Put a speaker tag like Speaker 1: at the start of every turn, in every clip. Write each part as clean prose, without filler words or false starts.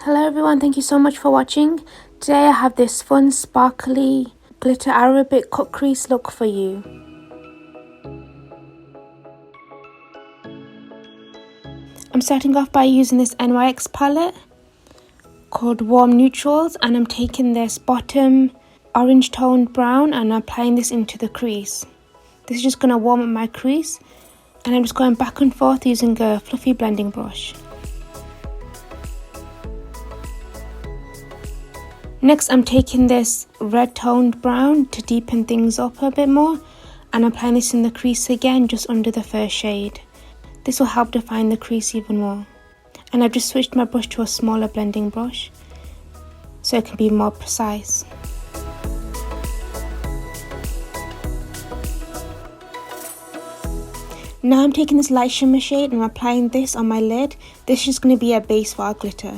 Speaker 1: Hello everyone, thank you so much for watching. Today I have this fun sparkly glitter Arabic cut crease look for you. I'm starting off by using this NYX palette called Warm Neutrals, and I'm taking this bottom orange toned brown and applying this into the crease. This is just going to warm up my crease, and I'm just going back and forth using a fluffy blending brush. Next, I'm taking this red toned brown to deepen things up a bit more, and I'm applying this in the crease again, just under the first shade. This will help define the crease even more. And I've just switched my brush to a smaller blending brush, so it can be more precise. Now I'm taking this light shimmer shade and I'm applying this on my lid. This is just going to be a base for our glitter.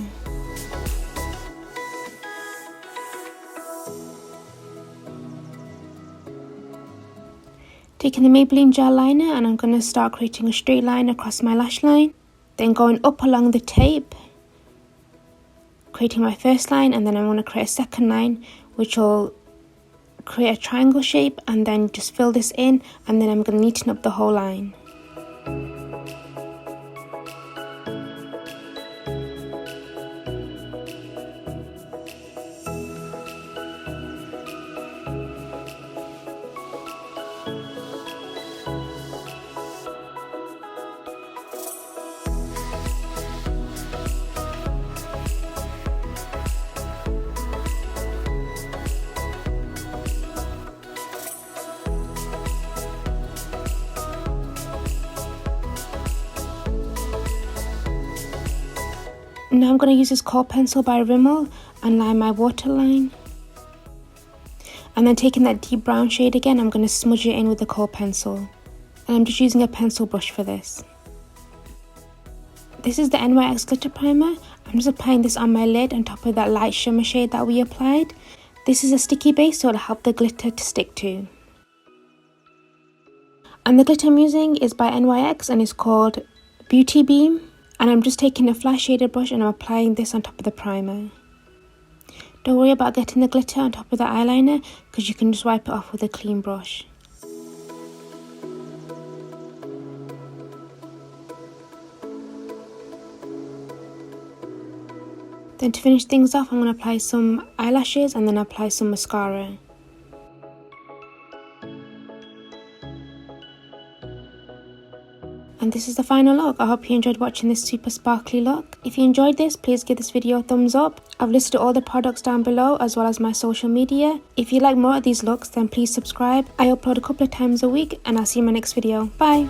Speaker 1: Taking the Maybelline Gel EyeLiner, and I'm going to start creating a straight line across my lash line. Then going up along the tape, creating my first line, and then I'm going to create a second line which will create a triangle shape, and then just fill this in, and then I'm going to neaten up the whole line. Now I'm going to use this kohl pencil by Rimmel and line my waterline. And then taking that deep brown shade again, I'm going to smudge it in with the kohl pencil. And I'm just using a pencil brush for this. This is the NYX glitter primer. I'm just applying this on my lid on top of that light shimmer shade that we applied. This is a sticky base, so it'll help the glitter to stick to. And the glitter I'm using is by NYX and it's called Beauty Beam. And I'm just taking a flat shaded brush and I'm applying this on top of the primer. Don't worry about getting the glitter on top of the eyeliner, because you can just wipe it off with a clean brush. Then to finish things off, I'm going to apply some eyelashes and then apply some mascara. And this is the final look. I hope you enjoyed watching this super sparkly look. If you enjoyed this, please give this video a thumbs up. I've listed all the products down below as well as my social media. If you like more of these looks, then please subscribe. I upload a couple of times a week, and I'll see you in my next video. Bye!